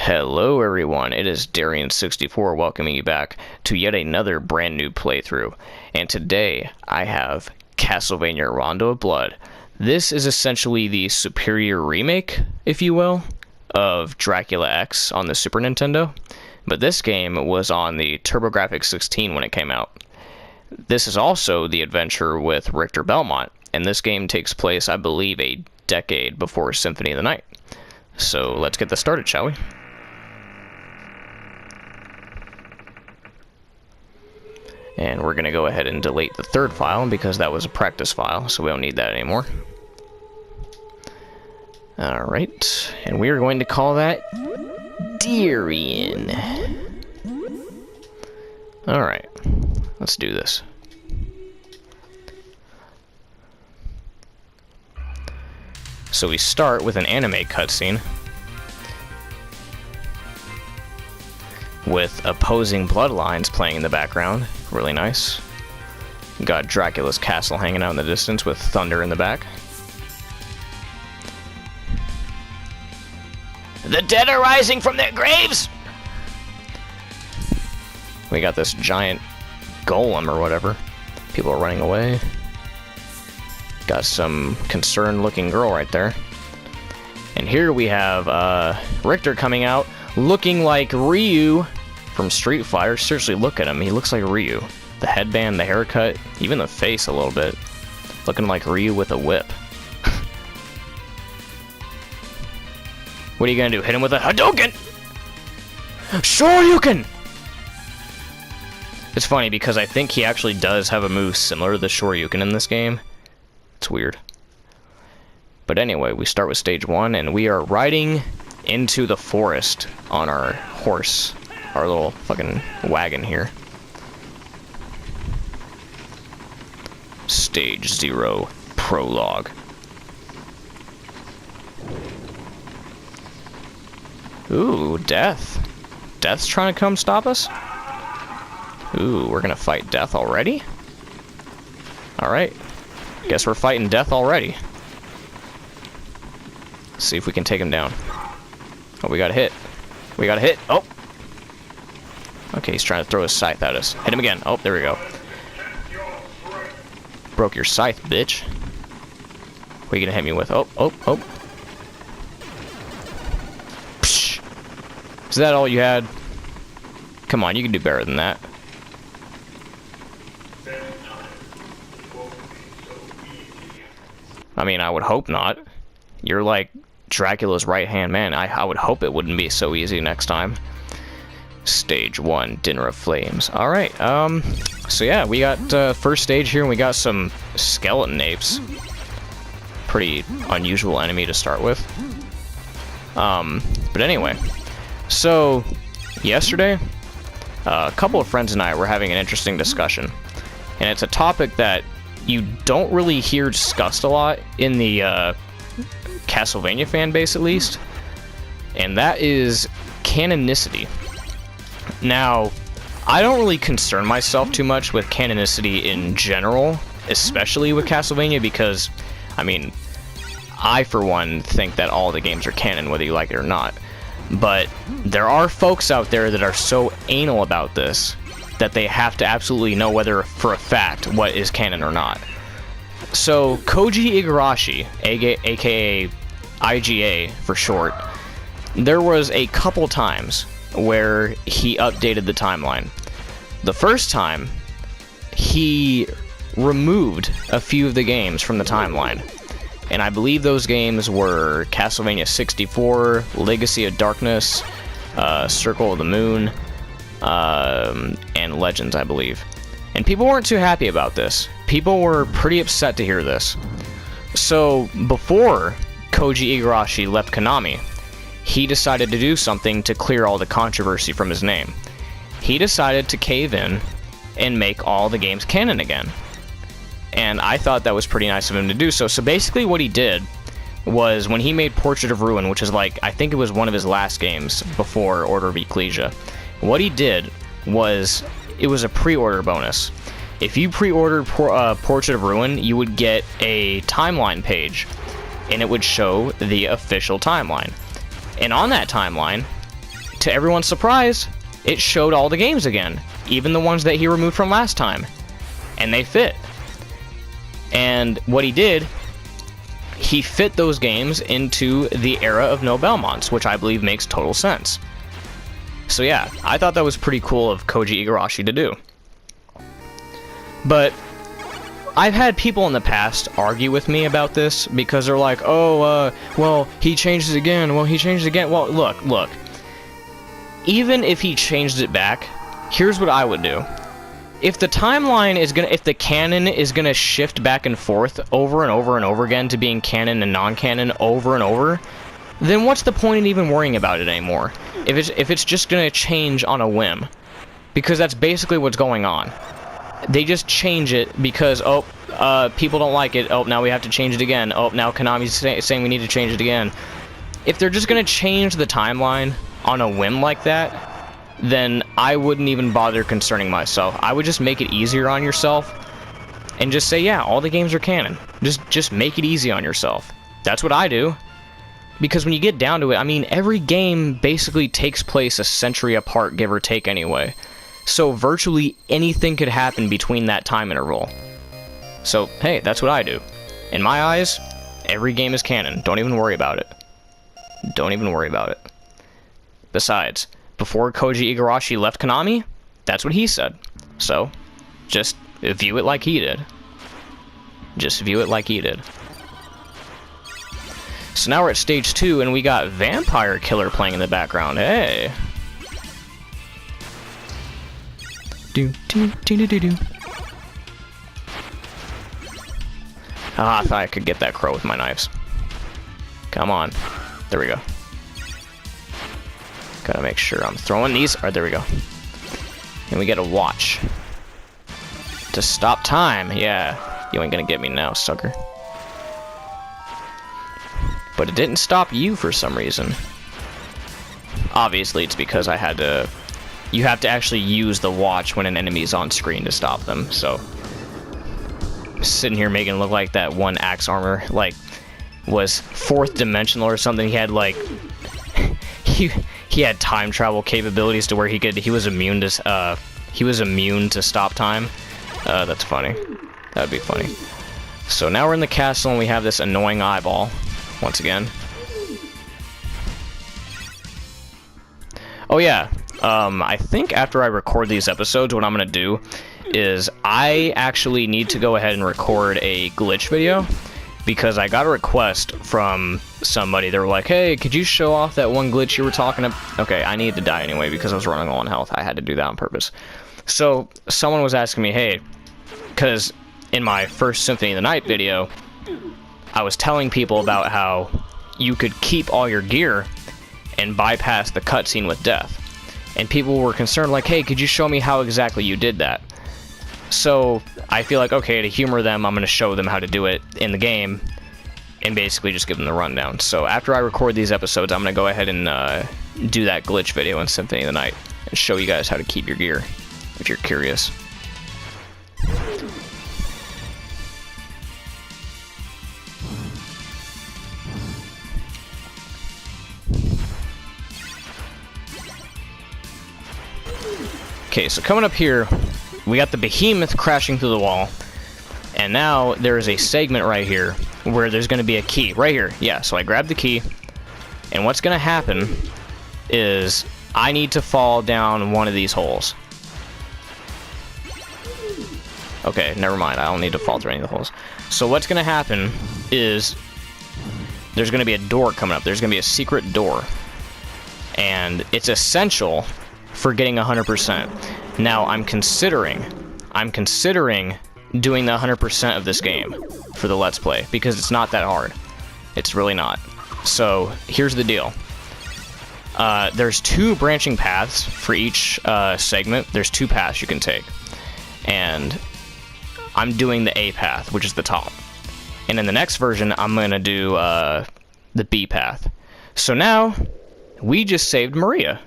Hello everyone, it is Darian64 welcoming you back to yet another brand new playthrough. And today I have Castlevania Rondo of Blood. This is essentially the superior remake, if you will, of Dracula X on the Super Nintendo. But this game was on the TurboGrafx 16 when it came out. This is also the adventure with Richter Belmont, and this game takes place, I believe, a decade before Symphony of the Night. So let's get this started, shall we? And we're going to go ahead and delete the third file because that was a practice file, so we don't need that anymore. Alright, and we are going to call that Darian. Alright, let's do this. So we start with an anime cutscene with opposing bloodlines playing in the background. Really nice. Got Dracula's castle hanging out in the distance with thunder in the back. The dead are rising from their graves! We got this giant golem or whatever. People are running away. Got some concerned looking girl right there. And here we have Richter coming out looking like Ryu from Street Fighter. Seriously, look at him. He looks like Ryu. The headband, the haircut, even the face a little bit. Looking like Ryu with a whip. What are you gonna do? Hit him with a Hadouken! Shoryuken! It's funny because I think he actually does have a move similar to the Shoryuken in this game. It's weird. But anyway, we start with stage 1, and we are riding into the forest on our horse. Our little fucking wagon here. Stage 0, prologue. Ooh, Death. Death's trying to come stop us? Ooh, we're gonna fight Death already? Alright. Guess we're fighting Death already. Let's see if we can take him down. Oh, we got a hit. We got a hit. Oh! Okay, he's trying to throw his scythe at us. Hit him again. Oh, there we go. Broke your scythe, bitch. What are you gonna hit me with? Oh, oh, oh. Psh. Is that all you had? Come on, you can do better than that. I mean, I would hope not. You're like Dracula's right-hand man. I would hope it wouldn't be so easy next time. Stage 1, Dinner of Flames. Alright, so yeah, we got first stage here, and we got some skeleton apes. Pretty unusual enemy to start with. But anyway, so yesterday, a couple of friends and I were having an interesting discussion. And it's a topic that you don't really hear discussed a lot in the Castlevania fan base, at least. And that is canonicity. Now, I don't really concern myself too much with canonicity in general, especially with Castlevania, because, I mean, I, for one, think that all the games are canon, whether you like it or not. But there are folks out there that are so anal about this that they have to absolutely know whether, for a fact, what is canon or not. So, Koji Igarashi, aka IGA for short, there was a couple times where he updated the timeline. The first time, he removed a few of the games from the timeline. And I believe those games were Castlevania 64, Legacy of Darkness, Circle of the Moon, and Legends, I believe. And people weren't too happy about this. People were pretty upset to hear this. So, before Koji Igarashi left Konami, he decided to do something to clear all the controversy from his name. He decided to cave in and make all the games canon again. And I thought that was pretty nice of him to do so. So basically what he did was, when he made Portrait of Ruin, which is like, I think it was one of his last games before Order of Ecclesia, what he did was, it was a pre-order bonus. If you pre-ordered Portrait of Ruin, you would get a timeline page, and it would show the official timeline. And on that timeline, to everyone's surprise, it showed all the games again, even the ones that he removed from last time, and they fit. And what he did, he fit those games into the era of No Belmonts, which I believe makes total sense. So yeah, I thought that was pretty cool of Koji Igarashi to do. But I've had people in the past argue with me about this because they're like, oh, well, he changed it again. Well, he changed it again. Well, look. Even if he changed it back, here's what I would do. If the timeline is if the canon is gonna shift back and forth over and over and over again to being canon and non-canon over and over, then what's the point in even worrying about it anymore? If it's just gonna change on a whim, because that's basically what's going on. They just change it because, people don't like it. Oh, now we have to change it again. Oh, now Konami's saying we need to change it again. If they're just gonna change the timeline on a whim like that, then I wouldn't even bother concerning myself. I would just make it easier on yourself and just say, yeah, all the games are canon. Just make it easy on yourself. That's what I do. Because when you get down to it, I mean, every game basically takes place a century apart, give or take anyway. So virtually anything could happen between that time interval. So, hey, that's what I do. In my eyes, every game is canon. Don't even worry about it. Don't even worry about it. Besides, before Koji Igarashi left Konami, that's what he said. So, just view it like he did. Just view it like he did. So now we're at stage 2, and we got Vampire Killer playing in the background. Hey! Ah, I thought I could get that crow with my knives. Come on. There we go. Gotta make sure I'm throwing these. Alright, there we go. And we get a watch. To stop time. Yeah. You ain't gonna get me now, sucker. But it didn't stop you for some reason. Obviously, it's because I had to... You have to actually use the watch when an enemy's on screen to stop them, so... Sitting here making it look like that one axe armor, like, was 4th dimensional or something. He had, like... he had time travel capabilities to where he was immune to stop time. That's funny. That'd be funny. So now we're in the castle and we have this annoying eyeball once again. Oh yeah, I think after I record these episodes, what I'm gonna do is I actually need to go ahead and record a glitch video, because I got a request from somebody. They were like, hey, could you show off that one glitch you were talking about? Okay, I needed to die anyway because I was running low on health. I had to do that on purpose. So someone was asking me, hey, because in my first Symphony of the Night video, I was telling people about how you could keep all your gear and bypass the cutscene with death. And people were concerned, like, hey, could you show me how exactly you did that? So I feel like, okay, to humor them, I'm going to show them how to do it in the game and basically just give them the rundown. So after I record these episodes, I'm going to go ahead and do that glitch video in Symphony of the Night and show you guys how to keep your gear, if you're curious. Okay, so coming up here, we got the behemoth crashing through the wall, and now there is a segment right here where there's going to be a key. Right here, yeah, so I grabbed the key, and what's going to happen is I need to fall down one of these holes. Okay, never mind, I don't need to fall through any of the holes. So what's going to happen is there's going to be a door coming up. There's going to be a secret door, and it's essential for getting 100%. Now, I'm considering doing the 100% of this game for the Let's Play, because it's not that hard. It's really not. So, here's the deal. There's 2 branching paths for each segment. There's 2 paths you can take. And I'm doing the A path, which is the top. And in the next version, I'm going to do the B path. So now, we just saved Maria.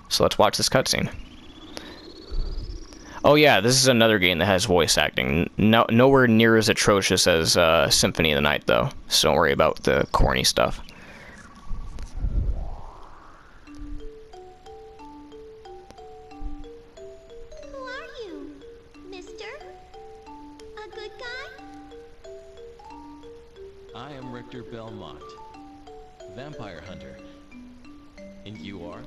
So let's watch this cutscene. Oh yeah, this is another game that has voice acting. Nowhere near as atrocious as Symphony of the Night, though. So don't worry about the corny stuff. Richter Belmont, vampire hunter. And you are?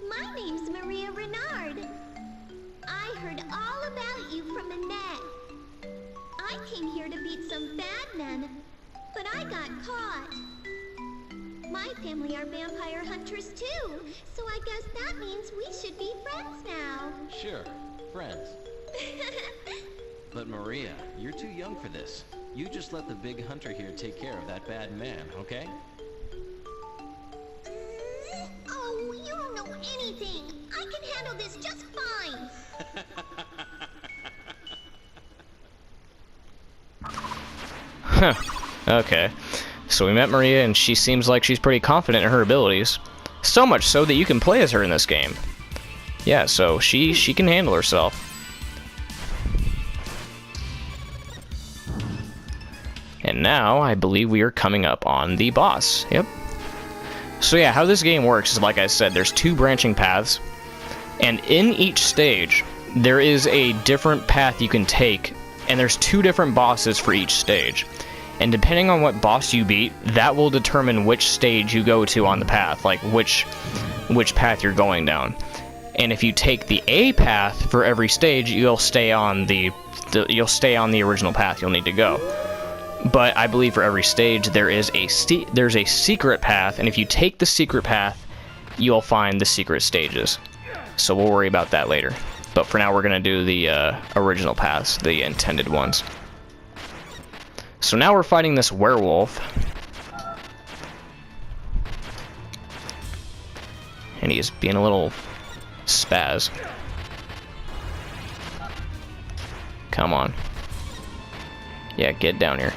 My name's Maria Renard. I heard all about you from Annette. I came here to beat some bad men, but I got caught. My family are vampire hunters too, so I guess that means we should be friends now. Sure, friends. But Maria, you're too young for this. You just let the big hunter here take care of that bad man, okay? Oh, you don't know anything. I can handle this just fine. Huh. Okay. So we met Maria, and she seems like she's pretty confident in her abilities. So much so that you can play as her in this game. Yeah, so she can handle herself. And now, I believe we are coming up on the boss. Yep. So yeah, how this game works is, like I said, there's 2 branching paths. And in each stage, there is a different path you can take. And there's 2 different bosses for each stage. And depending on what boss you beat, that will determine which stage you go to on the path, like which path you're going down. And if you take the A path for every stage, you'll stay on the original path you'll need to go. But I believe for every stage there's a secret path, and if you take the secret path, you'll find the secret stages. So we'll worry about that later. But for now, we're gonna do the original paths, the intended ones. So now we're fighting this werewolf. And he's being a little spaz. Come on. Yeah, get down here.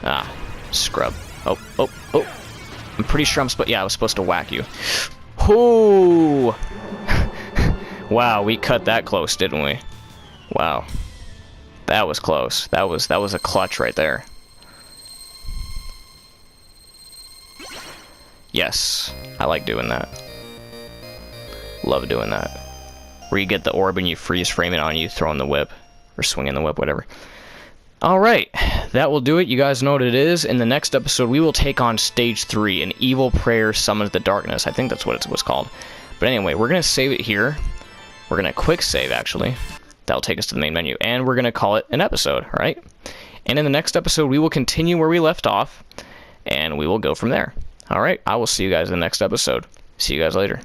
Ah, scrub. Oh. I'm pretty sure I was supposed to whack you. Ooh! Wow, we cut that close, didn't we? Wow. That was close. That was a clutch right there. Yes, I like doing that. Love doing that. Where you get the orb and you freeze frame it on you, throwing the whip. Or swinging the whip, whatever. Alright, that will do it. You guys know what it is. In the next episode, we will take on Stage 3, an evil prayer summons the darkness. I think that's what it was called. But anyway, we're going to save it here. We're going to quick save, actually. That'll take us to the main menu. And we're going to call it an episode, alright? And in the next episode, we will continue where we left off. And we will go from there. Alright, I will see you guys in the next episode. See you guys later.